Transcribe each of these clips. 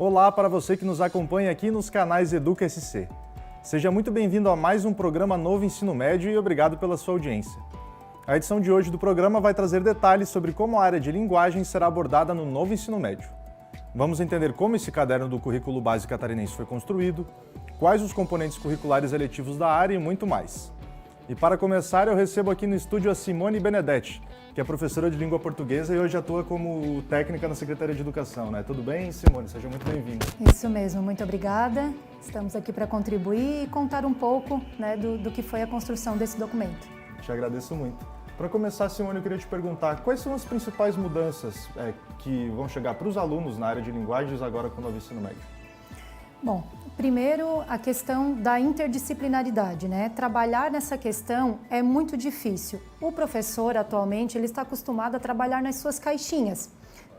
Olá para você que nos acompanha aqui nos canais Educa SC. Seja muito bem-vindo a mais um programa Novo Ensino Médio e obrigado pela sua audiência. A edição de hoje do programa vai trazer detalhes sobre como a área de linguagem será abordada no novo ensino médio. Vamos entender como esse caderno do currículo básico catarinense foi construído, quais os componentes curriculares eletivos da área e muito mais. E para começar, eu recebo aqui no estúdio a Simone Benedetti, que é professora de língua portuguesa e hoje atua como técnica na Secretaria de Educação, né? Tudo bem, Simone? Seja muito bem-vinda. Isso mesmo, muito obrigada. Estamos aqui para contribuir e contar um pouco, né, do que foi a construção desse documento. Te agradeço muito. Para começar, Simone, eu queria te perguntar quais são as principais mudanças que vão chegar para os alunos na área de linguagens agora com o novo ensino médio? Bom, primeiro a questão da interdisciplinaridade, né? Trabalhar nessa questão é muito difícil. O professor, atualmente, ele está acostumado a trabalhar nas suas caixinhas,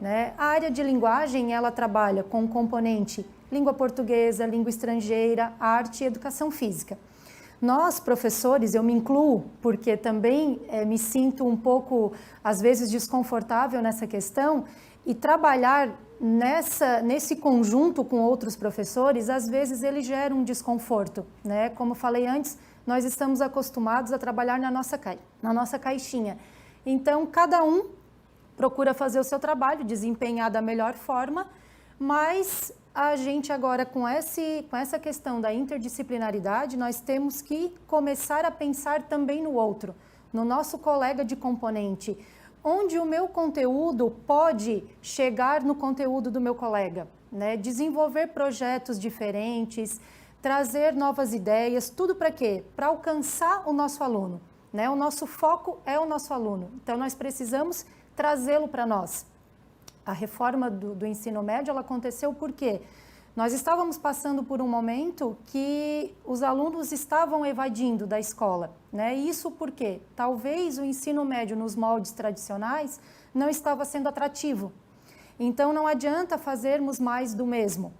né? A área de linguagem, ela trabalha com o componente língua portuguesa, língua estrangeira, arte e educação física. Nós, professores, eu me incluo, porque também me sinto um pouco, às vezes, desconfortável nessa questão, e trabalhar nesse conjunto com outros professores, às vezes ele gera um desconforto, né? Como falei antes, nós estamos acostumados a trabalhar na nossa caixinha. Então, cada um procura fazer o seu trabalho, desempenhar da melhor forma, mas a gente agora, com essa questão da interdisciplinaridade, nós temos que começar a pensar também no outro, no nosso colega de componente, onde o meu conteúdo pode chegar no conteúdo do meu colega, né? Desenvolver projetos diferentes, trazer novas ideias, tudo para quê? Para alcançar o nosso aluno, né? O nosso foco é o nosso aluno, então nós precisamos trazê-lo para nós. A reforma do ensino médio, ela aconteceu porque nós estávamos passando por um momento que os alunos estavam evadindo da escola, né? Isso porque talvez o ensino médio nos moldes tradicionais não estava sendo atrativo. Então não adianta fazermos mais do mesmo.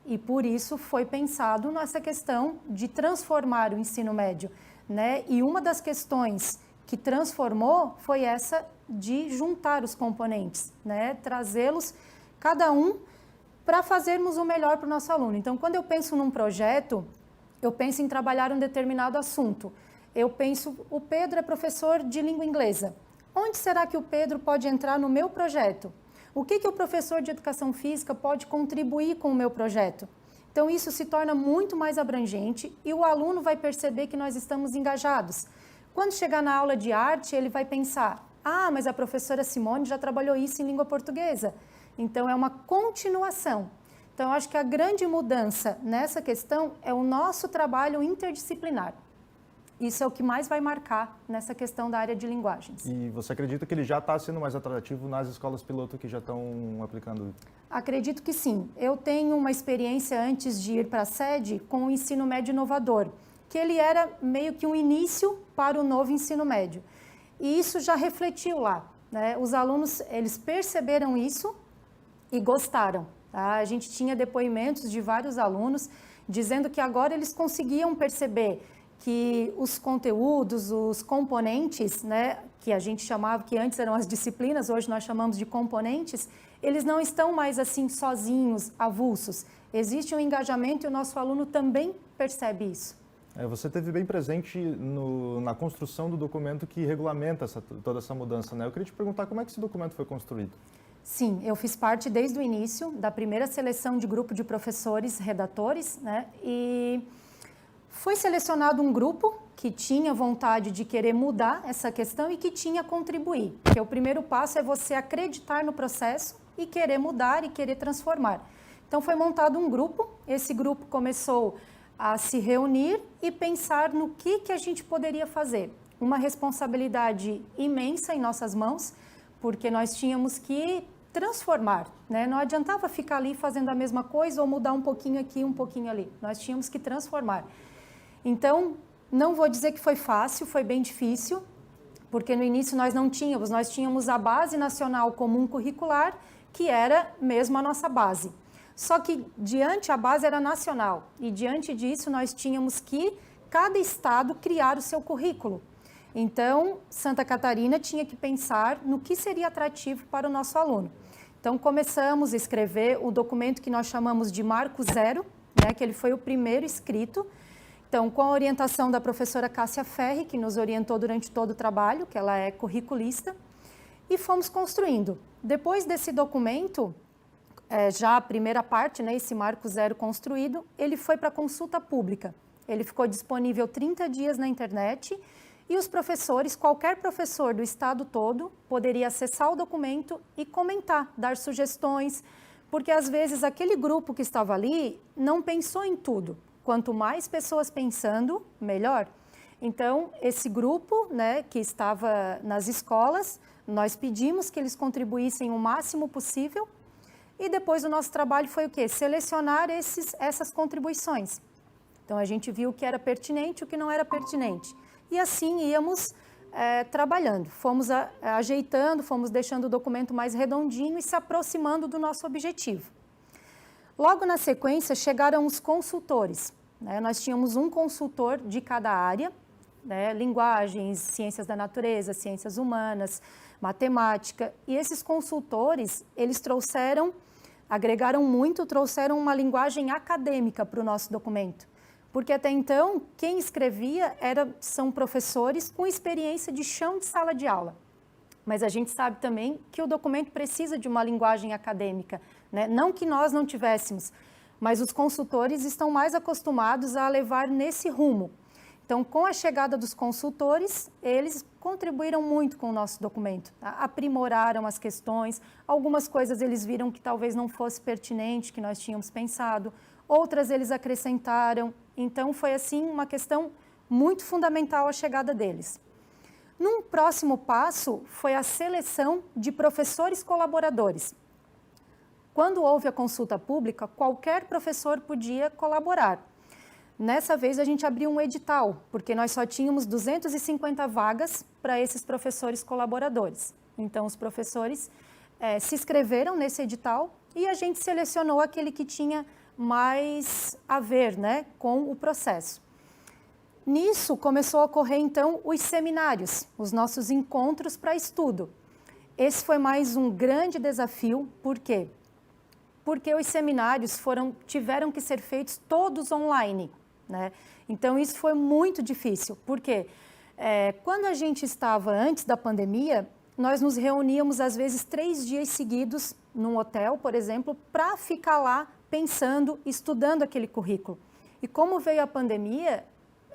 E por isso foi pensado nessa questão de transformar o ensino médio, né? E uma das questões que transformou foi essa de juntar os componentes, né? Trazê-los, cada um, para fazermos o melhor para o nosso aluno. Então, quando eu penso num projeto, eu penso em trabalhar um determinado assunto. Eu penso, o Pedro é professor de língua inglesa. Onde será que o Pedro pode entrar no meu projeto? O que o professor de educação física pode contribuir com o meu projeto? Então, isso se torna muito mais abrangente e o aluno vai perceber que nós estamos engajados. Quando chegar na aula de arte, ele vai pensar, ah, mas a professora Simone já trabalhou isso em língua portuguesa. Então, é uma continuação. Então, eu acho que a grande mudança nessa questão é o nosso trabalho interdisciplinar. Isso é o que mais vai marcar nessa questão da área de linguagens. E você acredita que ele já está sendo mais atrativo nas escolas piloto que já estão aplicando? Acredito que sim. Eu tenho uma experiência antes de ir para a sede com o ensino médio inovador, que ele era meio que um início para o novo ensino médio. E isso já refletiu lá, né? Os alunos, eles perceberam isso e gostaram. Tá? A gente tinha depoimentos de vários alunos dizendo que agora eles conseguiam perceber que os conteúdos, os componentes, né, que a gente chamava, que antes eram as disciplinas, hoje nós chamamos de componentes, eles não estão mais assim sozinhos, avulsos. Existe um engajamento e o nosso aluno também percebe isso. Você esteve bem presente na construção do documento que regulamenta toda essa mudança, né? Eu queria te perguntar como é que esse documento foi construído. Sim, eu fiz parte desde o início da primeira seleção de grupo de professores redatores, né? E foi selecionado um grupo que tinha vontade de querer mudar essa questão e que tinha contribuir. Porque o primeiro passo é você acreditar no processo e querer mudar e querer transformar. Então foi montado um grupo, esse grupo começou a se reunir e pensar no que a gente poderia fazer. Uma responsabilidade imensa em nossas mãos, porque nós tínhamos que transformar, né? Não adiantava ficar ali fazendo a mesma coisa ou mudar um pouquinho aqui, um pouquinho ali. Nós tínhamos que transformar. Então, não vou dizer que foi fácil, foi bem difícil, porque no início nós tínhamos a Base Nacional Comum Curricular, que era mesmo a nossa base. Só que a base era nacional e diante disso nós tínhamos que cada estado criar o seu currículo. Então, Santa Catarina tinha que pensar no que seria atrativo para o nosso aluno. Então, Então, começamos a escrever o documento que nós chamamos de Marco Zero, né, que ele foi o primeiro escrito. Então, com a orientação da professora Cássia Ferri, que nos orientou durante todo o trabalho, que ela é curriculista, e fomos construindo. Depois desse documento, já a primeira parte, né, esse Marco Zero construído, ele foi para consulta pública. Ele ficou disponível 30 dias na internet e os professores, qualquer professor do estado todo, poderia acessar o documento e comentar, dar sugestões, porque às vezes aquele grupo que estava ali não pensou em tudo. Quanto mais pessoas pensando, melhor. Então, esse grupo, né, que estava nas escolas, nós pedimos que eles contribuíssem o máximo possível e depois o nosso trabalho foi o quê? Selecionar essas contribuições. Então, a gente viu o que era pertinente e o que não era pertinente. E assim íamos trabalhando. Fomos ajeitando, fomos deixando o documento mais redondinho e se aproximando do nosso objetivo. Logo na sequência, chegaram os consultores. Né? Nós tínhamos um consultor de cada área, né? Linguagens, ciências da natureza, ciências humanas, matemática. E esses consultores, eles agregaram muito, trouxeram uma linguagem acadêmica para o nosso documento. Porque até então, quem escrevia são professores com experiência de chão de sala de aula. Mas a gente sabe também que o documento precisa de uma linguagem acadêmica, né? Não que nós não tivéssemos, mas os consultores estão mais acostumados a levar nesse rumo. Então, com a chegada dos consultores, eles contribuíram muito com o nosso documento, tá? Aprimoraram as questões, algumas coisas eles viram que talvez não fosse pertinente, que nós tínhamos pensado, outras eles acrescentaram. Então, foi assim uma questão muito fundamental a chegada deles. Num próximo passo, foi a seleção de professores colaboradores. Quando houve a consulta pública, qualquer professor podia colaborar. Nessa vez, a gente abriu um edital, porque nós só tínhamos 250 vagas para esses professores colaboradores. Então, os professores se inscreveram nesse edital e a gente selecionou aquele que tinha mais a ver, né, com o processo. Nisso, começou a ocorrer, então, os seminários, os nossos encontros para estudo. Esse foi mais um grande desafio, por quê? Porque os seminários tiveram que ser feitos todos online, né? Então, isso foi muito difícil, porque quando a gente estava antes da pandemia, nós nos reuníamos, às vezes, 3 dias seguidos num hotel, por exemplo, para ficar lá pensando, estudando aquele currículo. E como veio a pandemia,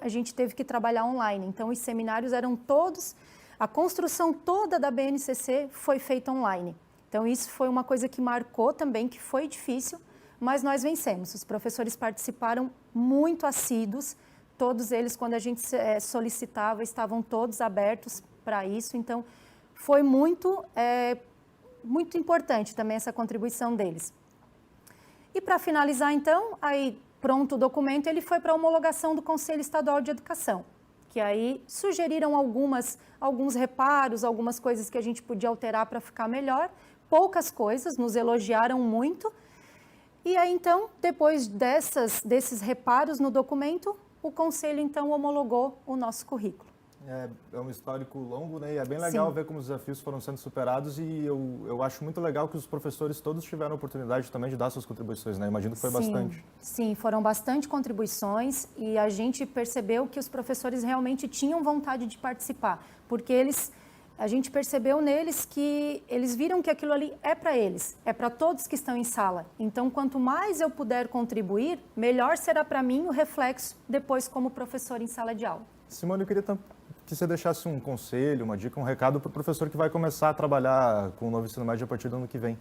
a gente teve que trabalhar online. Então, os seminários eram todos, a construção toda da BNCC foi feita online. Então, isso foi uma coisa que marcou também, que foi difícil, mas nós vencemos. Os professores participaram muito assíduos, todos eles, quando a gente solicitava, estavam todos abertos para isso. Então, foi muito importante também essa contribuição deles. E para finalizar, então, aí pronto o documento, ele foi para a homologação do Conselho Estadual de Educação, que aí sugeriram alguns reparos, algumas coisas que a gente podia alterar para ficar melhor, poucas coisas, nos elogiaram muito. E aí, então, depois desses reparos no documento, o Conselho, então, homologou o nosso currículo. É um histórico longo, né? E é bem legal ver como os desafios foram sendo superados e eu acho muito legal que os professores todos tiveram a oportunidade também de dar suas contribuições, né? Imagino que foi bastante. Sim, foram bastante contribuições e a gente percebeu que os professores realmente tinham vontade de participar, porque a gente percebeu neles que eles viram que aquilo ali é para eles, é para todos que estão em sala. Então, quanto mais eu puder contribuir, melhor será para mim o reflexo depois como professor em sala de aula. Simone, eu queria que você deixasse um conselho, uma dica, um recado para o professor que vai começar a trabalhar com o novo ensino médio a partir do ano que vem.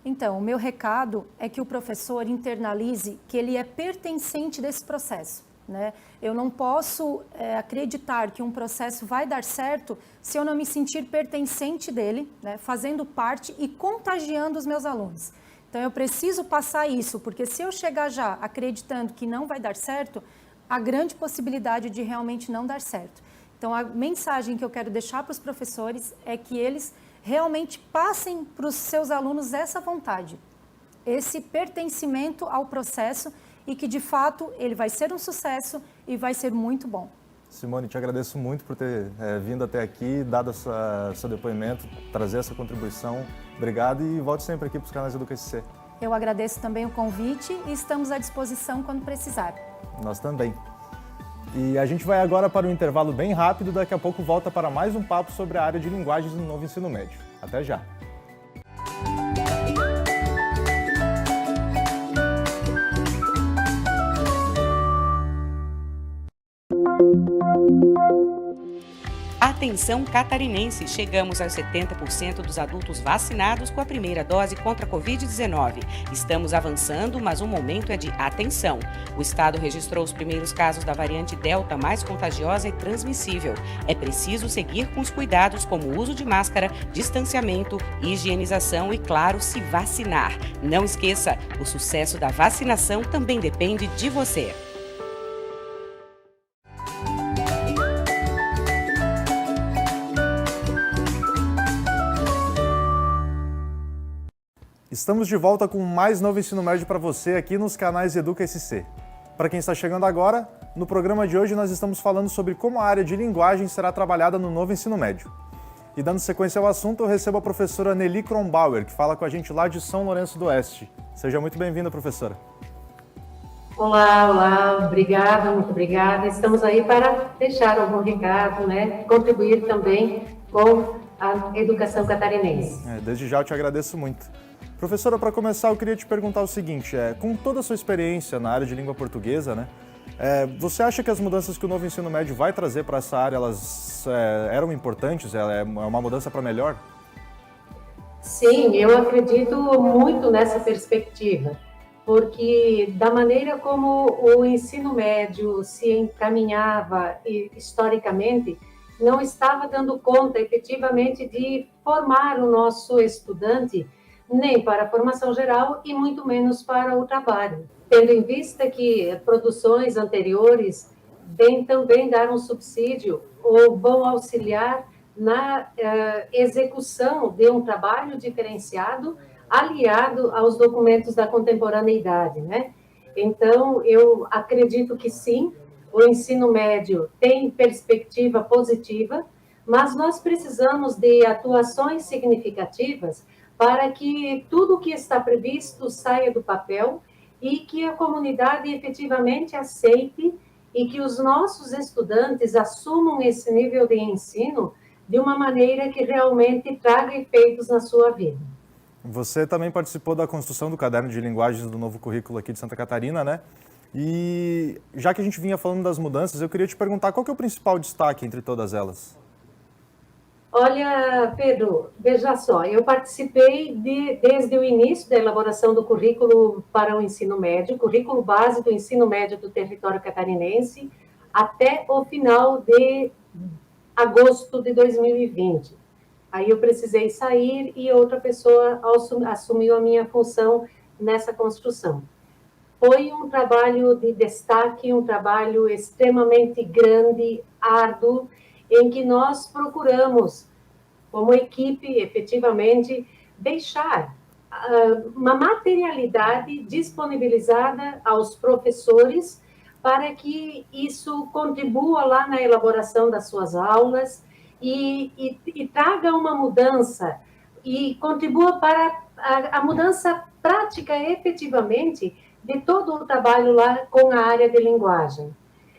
Então, o meu recado é que o professor internalize que ele é pertencente desse processo, né? Eu não posso acreditar que um processo vai dar certo se eu não me sentir pertencente dele, né? Fazendo parte e contagiando os meus alunos. Então, eu preciso passar isso, porque se eu chegar já acreditando que não vai dar certo, há grande possibilidade de realmente não dar certo. Então, a mensagem que eu quero deixar para os professores é que eles realmente passem para os seus alunos essa vontade, esse pertencimento ao processo e que, de fato, ele vai ser um sucesso e vai ser muito bom. Simone, te agradeço muito por ter vindo até aqui, dado seu depoimento, trazer essa contribuição. Obrigado e volte sempre aqui para os canais Educa SC. Eu agradeço também o convite e estamos à disposição quando precisar. Nós também. E a gente vai agora para um intervalo bem rápido, daqui a pouco volta para mais um papo sobre a área de linguagens no novo ensino médio. Até já! Atenção catarinense, chegamos aos 70% dos adultos vacinados com a primeira dose contra a Covid-19. Estamos avançando, mas o momento é de atenção. O estado registrou os primeiros casos da variante Delta mais contagiosa e transmissível. É preciso seguir com os cuidados como o uso de máscara, distanciamento, higienização e, claro, se vacinar. Não esqueça, o sucesso da vacinação também depende de você. Estamos de volta com mais novo ensino médio para você aqui nos canais Educa SC. Para quem está chegando agora, no programa de hoje nós estamos falando sobre como a área de linguagem será trabalhada no novo ensino médio. E dando sequência ao assunto, eu recebo a professora Nelly Kronbauer, que fala com a gente lá de São Lourenço do Oeste. Seja muito bem-vinda, professora. Olá, obrigada, muito obrigada. Estamos aí para deixar algum recado, contribuir também com a educação catarinense. Desde já eu te agradeço muito. Professora, para começar, eu queria te perguntar o seguinte, com toda a sua experiência na área de língua portuguesa, você acha que as mudanças que o novo ensino médio vai trazer para essa área, elas eram importantes? É uma mudança para melhor? Sim, eu acredito muito nessa perspectiva, porque da maneira como o ensino médio se encaminhava historicamente, não estava dando conta efetivamente de formar o nosso estudante nem para a formação geral e muito menos para o trabalho. Tendo em vista que produções anteriores vêm também dar um subsídio ou vão auxiliar na execução de um trabalho diferenciado aliado aos documentos da contemporaneidade, Então, eu acredito que sim, o ensino médio tem perspectiva positiva, mas nós precisamos de atuações significativas para que tudo o que está previsto saia do papel e que a comunidade efetivamente aceite e que os nossos estudantes assumam esse nível de ensino de uma maneira que realmente traga efeitos na sua vida. Você também participou da construção do caderno de linguagens do novo currículo aqui de Santa Catarina, E já que a gente vinha falando das mudanças, eu queria te perguntar qual que é o principal destaque entre todas elas? Olha, Pedro, veja só, eu participei desde o início da elaboração do currículo para o ensino médio, currículo base do ensino médio do território catarinense, até o final de agosto de 2020. Aí eu precisei sair e outra pessoa assumiu a minha função nessa construção. Foi um trabalho de destaque, um trabalho extremamente grande, árduo, em que nós procuramos, como equipe, efetivamente, deixar uma materialidade disponibilizada aos professores para que isso contribua lá na elaboração das suas aulas e traga uma mudança e contribua para a mudança prática, efetivamente, de todo o trabalho lá com a área de linguagem.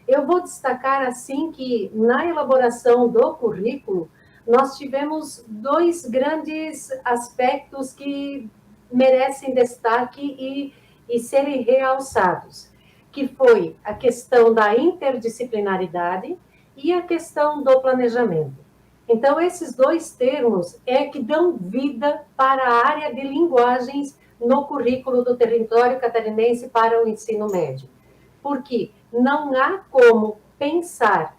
Eu vou destacar, assim, que na elaboração do currículo, nós tivemos dois grandes aspectos que merecem destaque e serem realçados, que foi a questão da interdisciplinaridade e a questão do planejamento. Então, esses dois termos é que dão vida para a área de linguagens no currículo do território catarinense para o ensino médio. Porque não há como pensar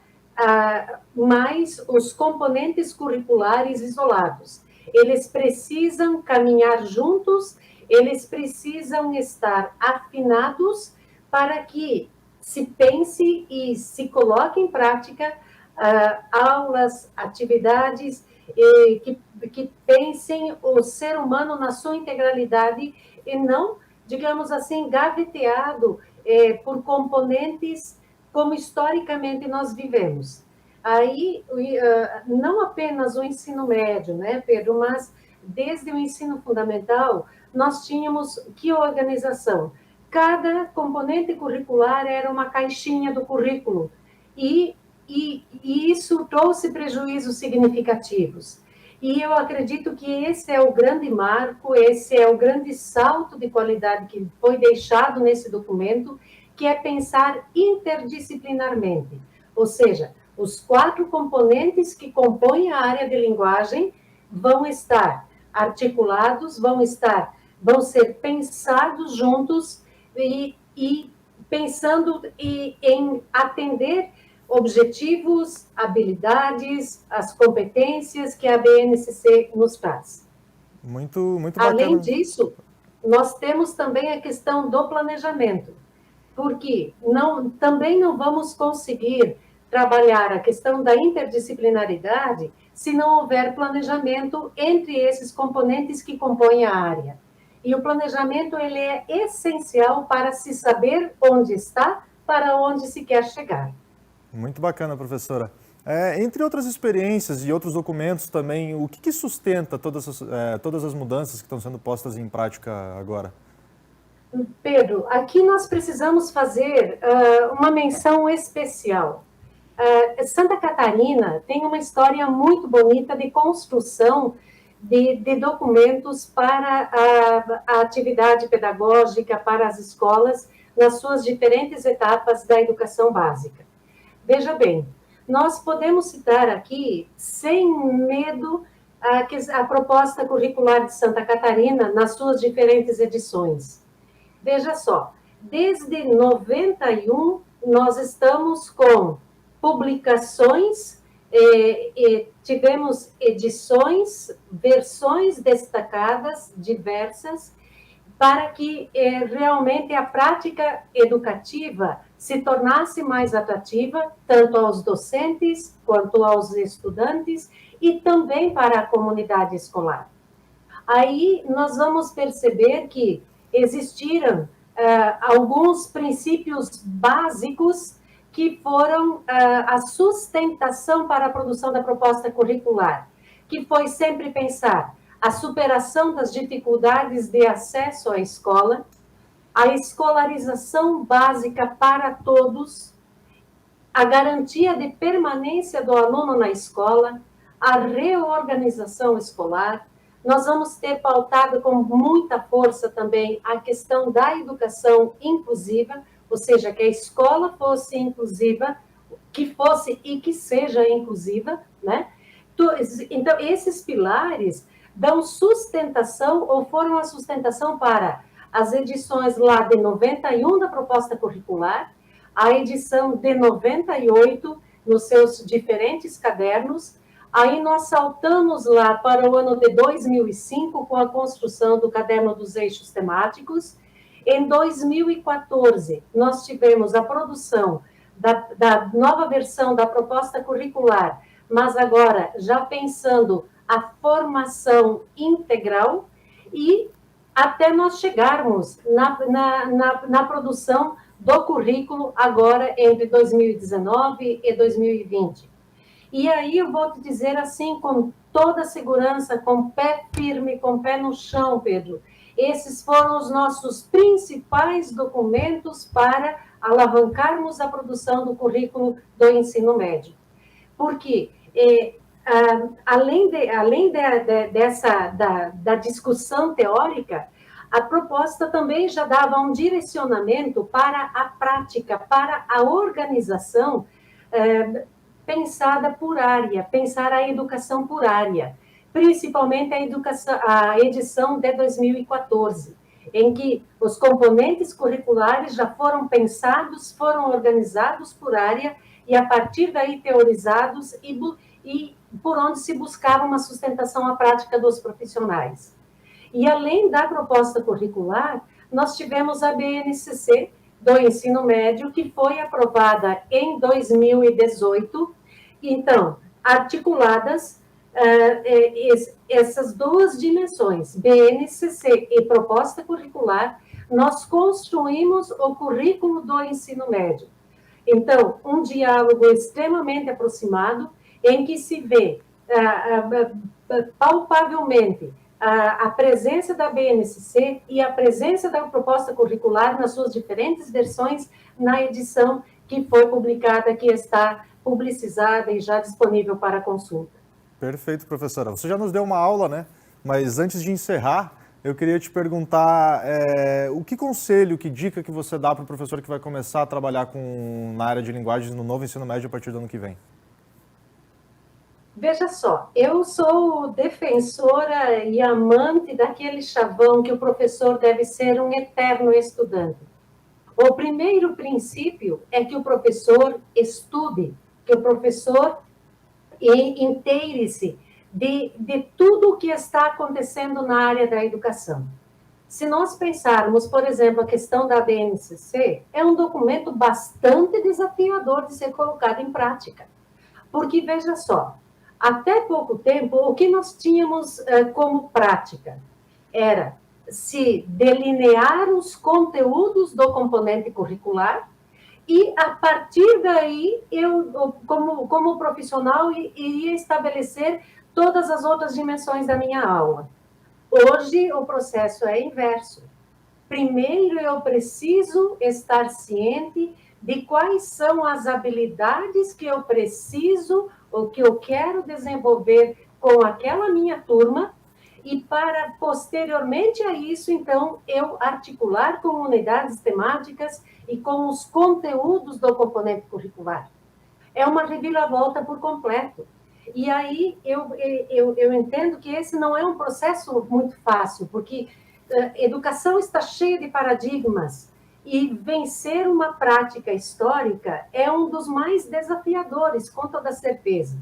mais os componentes curriculares isolados. Eles precisam caminhar juntos, eles precisam estar afinados para que se pense e se coloque em prática aulas, atividades que pensem o ser humano na sua integralidade e não, digamos assim, gaveteado por componentes como historicamente nós vivemos. Aí, não apenas o ensino médio, né, Pedro, mas desde o ensino fundamental, nós tínhamos que organização? Cada componente curricular era uma caixinha do currículo, e isso trouxe prejuízos significativos. E eu acredito que esse é o grande marco, esse é o grande salto de qualidade que foi deixado nesse documento, que é pensar interdisciplinarmente. Ou seja, os 4 componentes que compõem a área de linguagem vão estar articulados, vão ser pensados juntos e pensando em atender objetivos, habilidades, as competências que a BNCC nos traz. Muito bacana. Além disso, nós temos também a questão do planejamento, porque também não vamos conseguir trabalhar a questão da interdisciplinaridade se não houver planejamento entre esses componentes que compõem a área. E o planejamento ele é essencial para se saber onde está, para onde se quer chegar. Muito bacana, professora. Entre outras experiências e outros documentos também, o que sustenta todas as mudanças que estão sendo postas em prática agora? Pedro, aqui nós precisamos fazer uma menção especial. Santa Catarina tem uma história muito bonita de construção de documentos para a atividade pedagógica, para as escolas, nas suas diferentes etapas da educação básica. Veja bem, nós podemos citar aqui, sem medo, a proposta curricular de Santa Catarina nas suas diferentes edições. Veja só, desde 91, nós estamos com publicações, tivemos edições, versões destacadas, diversas, para que realmente a prática educativa se tornasse mais atrativa, tanto aos docentes quanto aos estudantes e também para a comunidade escolar. Aí nós vamos perceber que existiram alguns princípios básicos que foram a sustentação para a produção da proposta curricular, que foi sempre pensar a superação das dificuldades de acesso à escola, a escolarização básica para todos, a garantia de permanência do aluno na escola, a reorganização escolar. Nós vamos ter pautado com muita força também a questão da educação inclusiva, ou seja, que a escola fosse inclusiva, que fosse e que seja inclusiva, né? Então, esses pilares dão sustentação, ou foram a sustentação para as edições lá de 91 da proposta curricular, a edição de 98, nos seus diferentes cadernos. Aí nós saltamos lá para o ano de 2005, com a construção do caderno dos eixos temáticos. Em 2014, nós tivemos a produção da nova versão da proposta curricular, mas agora já pensando a formação integral, e até nós chegarmos na produção do currículo agora entre 2019 e 2020. E aí eu vou te dizer assim, com toda segurança, com pé firme, com pé no chão, Pedro, esses foram os nossos principais documentos para alavancarmos a produção do currículo do ensino médio. Porque além da discussão teórica, a proposta também já dava um direcionamento para a prática, para a organização pensada por área, pensar a educação por área, principalmente a edição de 2014, em que os componentes curriculares já foram pensados, foram organizados por área e, a partir daí, teorizados e por onde se buscava uma sustentação à prática dos profissionais. E, além da proposta curricular, nós tivemos a BNCC do ensino médio, que foi aprovada em 2018. Então, articuladas essas duas dimensões, BNCC e proposta curricular, nós construímos o currículo do ensino médio. Então, um diálogo extremamente aproximado, em que se vê palpavelmente a presença da BNCC e a presença da proposta curricular nas suas diferentes versões na edição que foi publicada, que está publicizada e já disponível para consulta. Perfeito, professora. Você já nos deu uma aula, né? Mas antes de encerrar, eu queria te perguntar o que conselho, que dica que você dá para o professor que vai começar a trabalhar na área de linguagens no novo ensino médio a partir do ano que vem? Veja só, eu sou defensora e amante daquele chavão que o professor deve ser um eterno estudante. O primeiro princípio é que o professor estude, que o professor inteire-se de tudo o que está acontecendo na área da educação. Se nós pensarmos, por exemplo, a questão da BNCC, é um documento bastante desafiador de ser colocado em prática. Porque, veja só, até pouco tempo, o que nós tínhamos como prática era se delinear os conteúdos do componente curricular e, a partir daí, eu, como profissional, iria estabelecer todas as outras dimensões da minha aula. Hoje, o processo é inverso. Primeiro, eu preciso estar ciente de quais são as habilidades que eu preciso ou que eu quero desenvolver com aquela minha turma, e para, posteriormente a isso, então, eu articular com unidades temáticas e com os conteúdos do componente curricular. É uma reviravolta por completo. E aí eu entendo que esse não é um processo muito fácil, porque educação está cheia de paradigmas, e vencer uma prática histórica é um dos mais desafiadores, com toda certeza.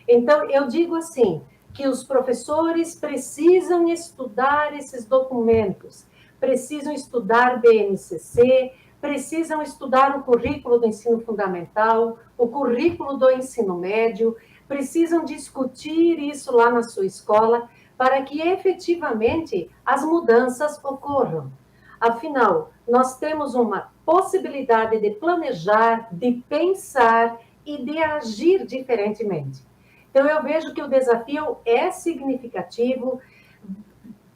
Então, eu digo assim, que os professores precisam estudar esses documentos, precisam estudar BNCC, precisam estudar o currículo do ensino fundamental, o currículo do ensino médio, precisam discutir isso lá na sua escola, para que efetivamente as mudanças ocorram. Afinal, nós temos uma possibilidade de planejar, de pensar e de agir diferentemente. Então, eu vejo que o desafio é significativo,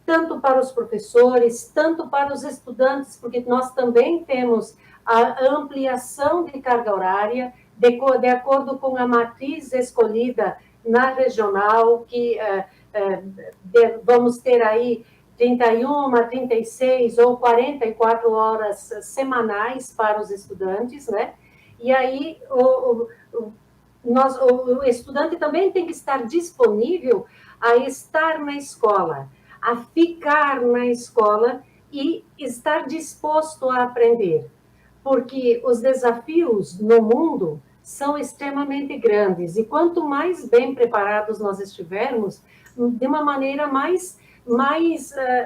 tanto para os professores, tanto para os estudantes, porque nós também temos a ampliação de carga horária, de acordo com a matriz escolhida na regional, que vamos ter aí 31, 36 ou 44 horas semanais para os estudantes, né? E aí o estudante também tem que estar disponível a estar na escola, a ficar na escola e estar disposto a aprender, porque os desafios no mundo são extremamente grandes, e quanto mais bem preparados nós estivermos, de uma maneira mais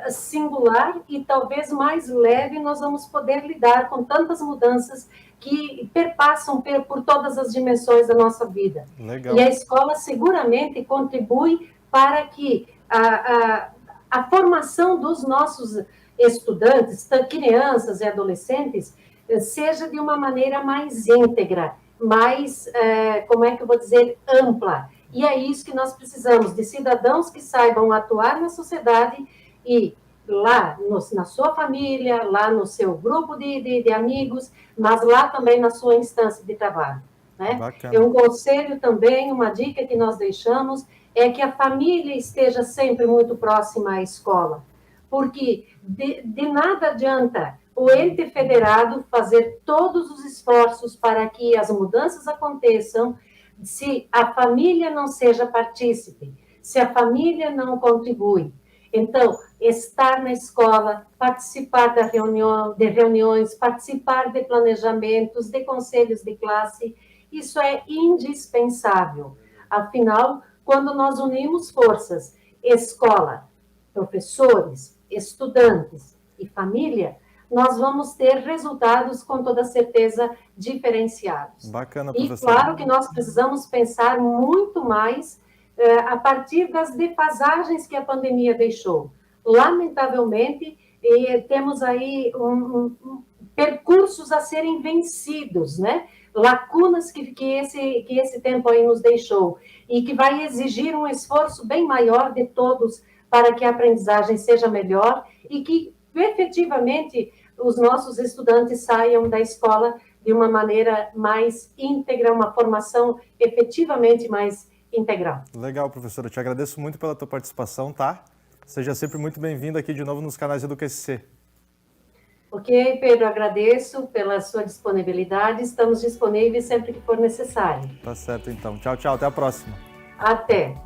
singular e talvez mais leve, nós vamos poder lidar com tantas mudanças que perpassam por todas as dimensões da nossa vida. Legal. E a escola seguramente contribui para que a formação dos nossos estudantes, crianças e adolescentes, seja de uma maneira mais íntegra, mais, como é que eu vou dizer, ampla. E é isso que nós precisamos, de cidadãos que saibam atuar na sociedade e lá na sua família, lá no seu grupo de amigos, mas lá também na sua instância de trabalho. Né? Bacana. Um conselho também, uma dica que nós deixamos, é que a família esteja sempre muito próxima à escola, porque de nada adianta o ente federado fazer todos os esforços para que as mudanças aconteçam se a família não seja partícipe, se a família não contribui. Então, estar na escola, participar de reuniões, participar de planejamentos, de conselhos de classe, isso é indispensável. Afinal, quando nós unimos forças, escola, professores, estudantes e família, nós vamos ter resultados, com toda certeza, diferenciados. Bacana, professor. E claro que nós precisamos pensar muito mais a partir das defasagens que a pandemia deixou. Lamentavelmente, temos aí percursos a serem vencidos, né? lacunas que esse tempo aí nos deixou, e que vai exigir um esforço bem maior de todos para que a aprendizagem seja melhor e que, efetivamente, os nossos estudantes saiam da escola de uma maneira mais íntegra, uma formação efetivamente mais integral. Legal, professora. Eu te agradeço muito pela tua participação, tá? Seja sempre muito bem-vindo aqui de novo nos canais EducaSC. Ok, Pedro, agradeço pela sua disponibilidade. Estamos disponíveis sempre que for necessário. Tá certo, então. Tchau, tchau. Até a próxima. Até.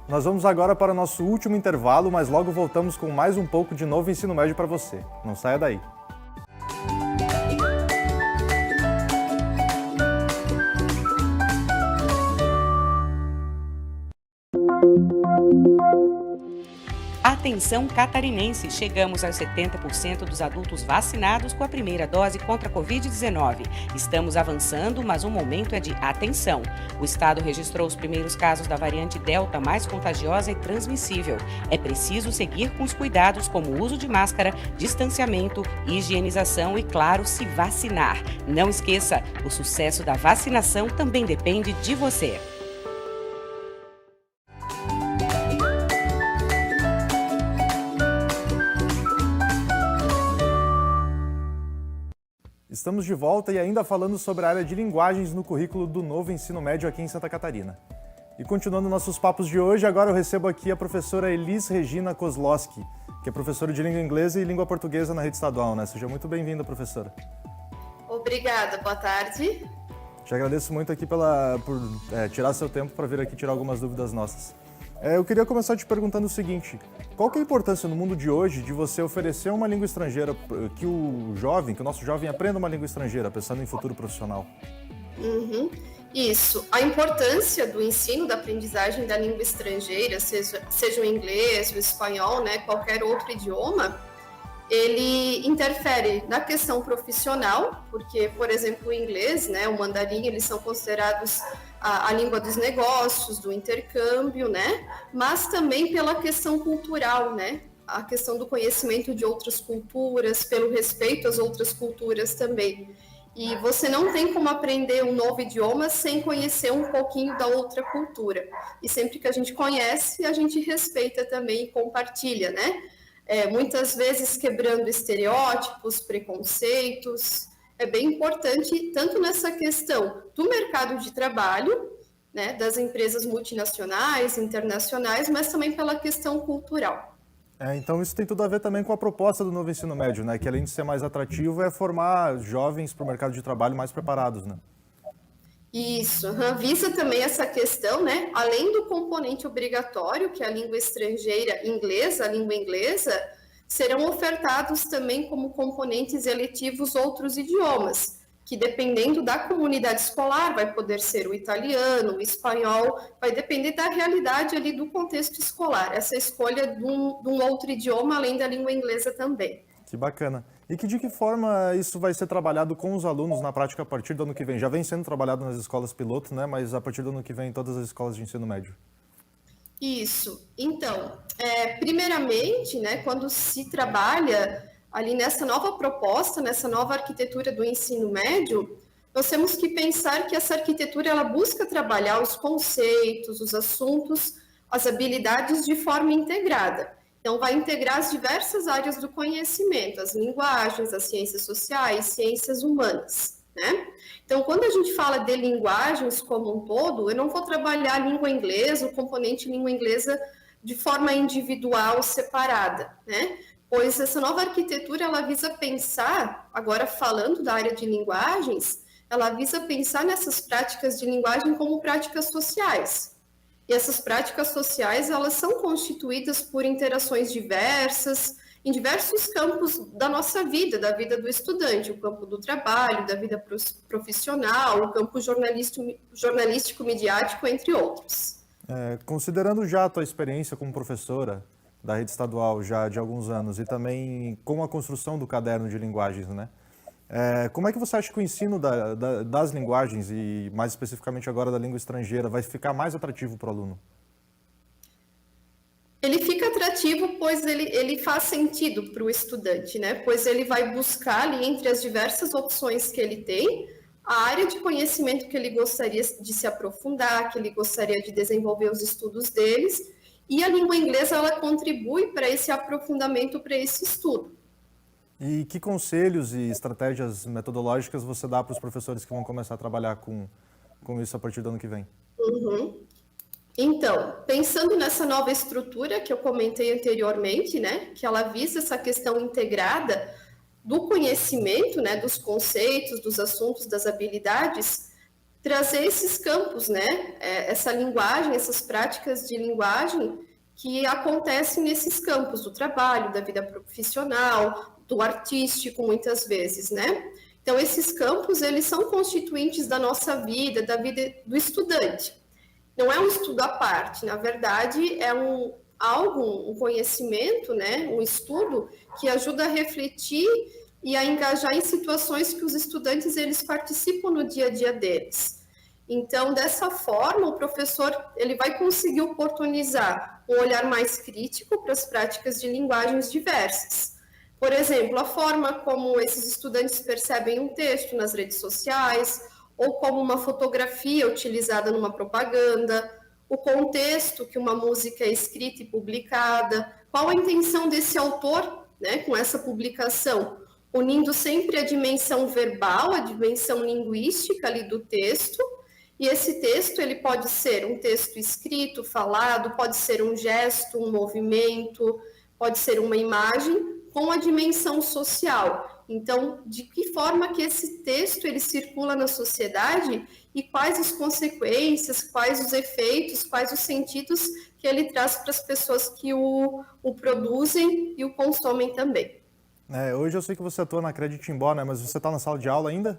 Nós vamos agora para o nosso último intervalo, mas logo voltamos com mais um pouco de novo ensino médio para você. Não saia daí. Atenção catarinense, chegamos aos 70% dos adultos vacinados com a primeira dose contra a Covid-19. Estamos avançando, mas o momento é de atenção. O estado registrou os primeiros casos da variante Delta mais contagiosa e transmissível. É preciso seguir com os cuidados como o uso de máscara, distanciamento, higienização e, claro, se vacinar. Não esqueça, o sucesso da vacinação também depende de você. Estamos de volta e ainda falando sobre a área de linguagens no currículo do novo ensino médio aqui em Santa Catarina. E continuando nossos papos de hoje, agora eu recebo aqui a professora Elis Regina Kozlowski, que é professora de língua inglesa e língua portuguesa na rede estadual, né? Seja muito bem-vinda, professora. Obrigada, boa tarde. Te agradeço muito aqui por tirar seu tempo para vir aqui tirar algumas dúvidas nossas. Eu queria começar te perguntando o seguinte: qual que é a importância no mundo de hoje de você oferecer uma língua estrangeira, que o nosso jovem aprenda uma língua estrangeira, pensando em futuro profissional? Isso. A importância do ensino, da aprendizagem da língua estrangeira, seja o inglês, o espanhol, né, qualquer outro idioma, ele interfere na questão profissional, porque, por exemplo, o inglês, né, o mandarim, eles são considerados a língua dos negócios, do intercâmbio, né, mas também pela questão cultural, né, a questão do conhecimento de outras culturas, pelo respeito às outras culturas também. E você não tem como aprender um novo idioma sem conhecer um pouquinho da outra cultura. E sempre que a gente conhece, a gente respeita também e compartilha, né? Muitas vezes quebrando estereótipos, preconceitos. É bem importante, tanto nessa questão do mercado de trabalho, né, das empresas multinacionais, internacionais, mas também pela questão cultural. Então isso tem tudo a ver também com a proposta do novo ensino médio, né? Que além de ser mais atrativo, é formar jovens para o mercado de trabalho mais preparados, né? Isso, visa também essa questão, né? Além do componente obrigatório, que é a língua estrangeira inglesa, a língua inglesa, serão ofertados também como componentes eletivos outros idiomas, que dependendo da comunidade escolar, vai poder ser o italiano, o espanhol, vai depender da realidade ali do contexto escolar, essa escolha de um outro idioma, além da língua inglesa também. Que bacana. E de que forma isso vai ser trabalhado com os alunos na prática a partir do ano que vem? Já vem sendo trabalhado nas escolas piloto, né? Mas a partir do ano que vem em todas as escolas de ensino médio. Isso. Então, primeiramente, né, quando se trabalha ali nessa nova proposta, nessa nova arquitetura do ensino médio, nós temos que pensar que essa arquitetura ela busca trabalhar os conceitos, os assuntos, as habilidades de forma integrada. Então, vai integrar as diversas áreas do conhecimento, as linguagens, as ciências sociais, ciências humanas, né? Então, quando a gente fala de linguagens como um todo, eu não vou trabalhar a língua inglesa, o componente língua inglesa de forma individual, separada, né? Pois essa nova arquitetura, ela visa pensar, agora falando da área de linguagens, ela visa pensar nessas práticas de linguagem como práticas sociais. E essas práticas sociais, elas são constituídas por interações diversas, em diversos campos da nossa vida, da vida do estudante, o campo do trabalho, da vida profissional, o campo jornalístico, midiático, entre outros. Considerando já a tua experiência como professora da rede estadual já de alguns anos e também com a construção do caderno de linguagens, né? Como é que você acha que o ensino das linguagens e mais especificamente agora da língua estrangeira vai ficar mais atrativo para o aluno? Ele fica atrativo, pois ele faz sentido para o estudante, né? Pois ele vai buscar ali entre as diversas opções que ele tem, a área de conhecimento que ele gostaria de se aprofundar, que ele gostaria de desenvolver os estudos deles, e a língua inglesa ela contribui para esse aprofundamento, para esse estudo. E que conselhos e estratégias metodológicas você dá para os professores que vão começar a trabalhar com isso a partir do ano que vem? Então, pensando nessa nova estrutura que eu comentei anteriormente, né, que ela visa essa questão integrada do conhecimento, né, dos conceitos, dos assuntos, das habilidades, trazer esses campos, né, essa linguagem, essas práticas de linguagem que acontecem nesses campos do trabalho, da vida profissional, do artístico, muitas vezes, né? Então, esses campos, eles são constituintes da nossa vida, da vida do estudante. Não é um estudo à parte, na verdade, é um conhecimento, né, um estudo que ajuda a refletir e a engajar em situações que os estudantes eles participam no dia a dia deles. Então, dessa forma, o professor ele vai conseguir oportunizar um olhar mais crítico para as práticas de linguagens diversas. Por exemplo, a forma como esses estudantes percebem um texto nas redes sociais, ou como uma fotografia utilizada numa propaganda, o contexto que uma música é escrita e publicada, qual a intenção desse autor, né, com essa publicação, unindo sempre a dimensão verbal, a dimensão linguística ali do texto, e esse texto ele pode ser um texto escrito, falado, pode ser um gesto, um movimento, pode ser uma imagem, com a dimensão social. Então, de que forma que esse texto ele circula na sociedade e quais as consequências, quais os efeitos, quais os sentidos que ele traz para as pessoas que o produzem e o consomem também. Hoje eu sei que você atua na Crédito Timbó, né? Mas você está na sala de aula ainda?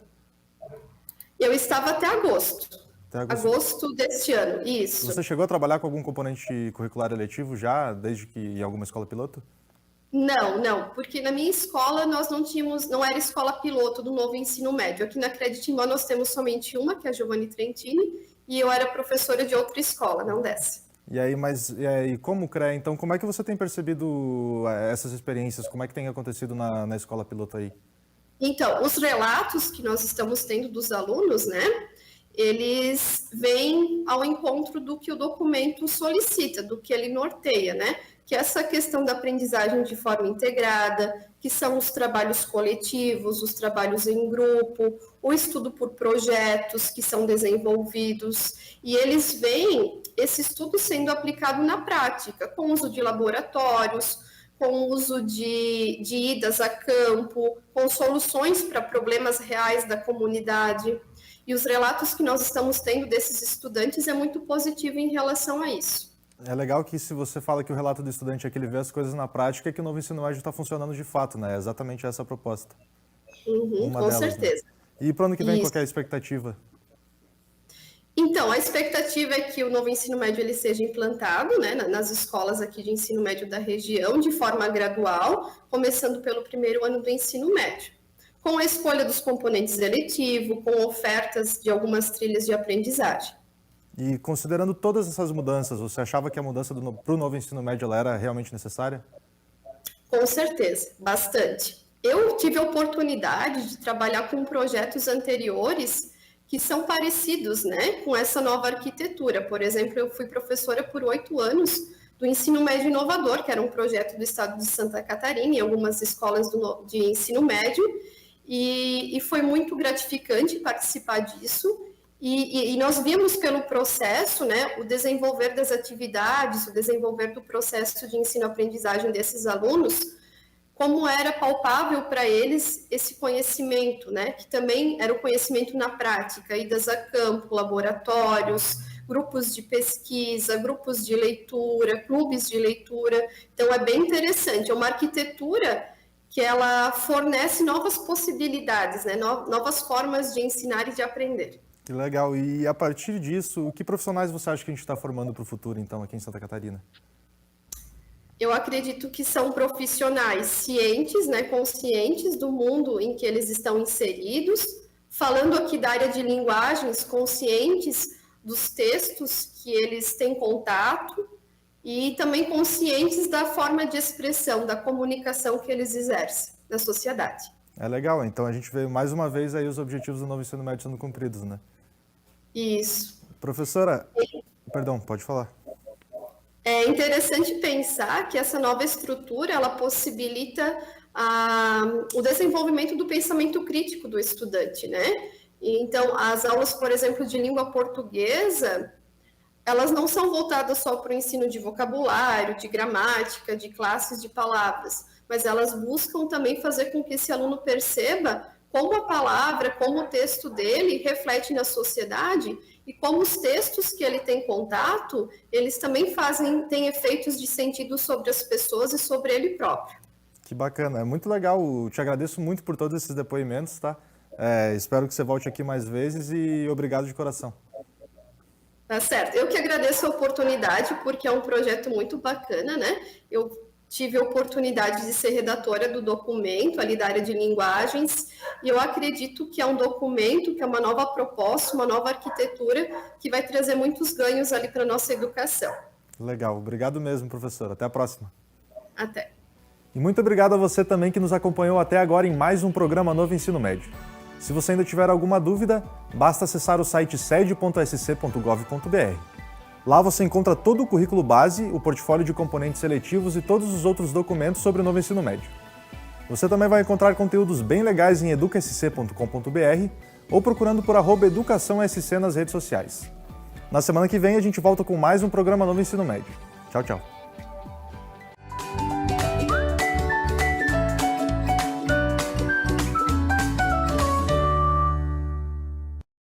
Eu estava até agosto. Agosto deste ano, isso. Você chegou a trabalhar com algum componente curricular eletivo já, desde que em alguma escola piloto? Não, porque na minha escola nós não era escola piloto do novo ensino médio. Aqui na Crédito Timbó nós temos somente uma, que é a Giovanni Trentini, e eu era professora de outra escola, não dessa. E aí, e como CREA, então, como é que você tem percebido essas experiências? Como é que tem acontecido na escola piloto aí? Então, os relatos que nós estamos tendo dos alunos, né, eles vêm ao encontro do que o documento solicita, do que ele norteia, né? Que é essa questão da aprendizagem de forma integrada, que são os trabalhos coletivos, os trabalhos em grupo, o estudo por projetos que são desenvolvidos, e eles veem esse estudo sendo aplicado na prática, com uso de laboratórios, com uso de idas a campo, com soluções para problemas reais da comunidade. E os relatos que nós estamos tendo desses estudantes é muito positivo em relação a isso. É legal que se você fala que o relato do estudante é que ele vê as coisas na prática, é que o novo ensino médio está funcionando de fato, né? É exatamente essa a proposta. Com certeza. Né? E para o ano que vem, qual é a expectativa? Então, a expectativa é que o novo ensino médio ele seja implantado, né, nas escolas aqui de ensino médio da região, de forma gradual, começando pelo primeiro ano do ensino médio, com a escolha dos componentes eletivos, com ofertas de algumas trilhas de aprendizagem. E considerando todas essas mudanças, você achava que a mudança para o novo ensino médio ela era realmente necessária? Com certeza, bastante. Eu tive a oportunidade de trabalhar com projetos anteriores que são parecidos, né, com essa nova arquitetura. Por exemplo, eu fui professora por 8 anos do Ensino Médio Inovador, que era um projeto do estado de Santa Catarina, em algumas escolas de ensino médio, e foi muito gratificante participar disso. E nós vimos pelo processo, né, o desenvolver das atividades, o desenvolver do processo de ensino-aprendizagem desses alunos, como era palpável para eles esse conhecimento, né, que também era o conhecimento na prática, idas a campo, laboratórios, grupos de pesquisa, grupos de leitura, clubes de leitura. Então, é bem interessante, é uma arquitetura que ela fornece novas possibilidades, né, novas formas de ensinar e de aprender. Que legal. E a partir disso, que profissionais você acha que a gente está formando para o futuro, então, aqui em Santa Catarina? Eu acredito que são profissionais cientes, né, conscientes do mundo em que eles estão inseridos, falando aqui da área de linguagens, conscientes dos textos que eles têm contato e também conscientes da forma de expressão, da comunicação que eles exercem na sociedade. É legal, então a gente vê mais uma vez aí os objetivos do novo ensino médio sendo cumpridos, né? Isso. Professora, perdão, pode falar. É interessante pensar que essa nova estrutura, ela possibilita o desenvolvimento do pensamento crítico do estudante, né? Então, as aulas, por exemplo, de língua portuguesa, elas não são voltadas só para o ensino de vocabulário, de gramática, de classes de palavras, mas elas buscam também fazer com que esse aluno perceba como a palavra, como o texto dele reflete na sociedade e como os textos que ele tem contato, eles também têm efeitos de sentido sobre as pessoas e sobre ele próprio. Que bacana, é muito legal, eu te agradeço muito por todos esses depoimentos, tá? Espero que você volte aqui mais vezes e obrigado de coração. Tá certo, eu que agradeço a oportunidade, porque é um projeto muito bacana, né? Eu tive a oportunidade de ser redatora do documento ali da área de linguagens, e eu acredito que é um documento, que é uma nova proposta, uma nova arquitetura, que vai trazer muitos ganhos ali para a nossa educação. Legal, obrigado mesmo, professor. Até a próxima. Até. E muito obrigado a você também que nos acompanhou até agora em mais um programa Novo Ensino Médio. Se você ainda tiver alguma dúvida, basta acessar o site sede.sc.gov.br. Lá você encontra todo o currículo base, o portfólio de componentes seletivos e todos os outros documentos sobre o novo ensino médio. Você também vai encontrar conteúdos bem legais em educasc.com.br ou procurando por @educaçãosc nas redes sociais. Na semana que vem a gente volta com mais um programa Novo Ensino Médio. Tchau, tchau.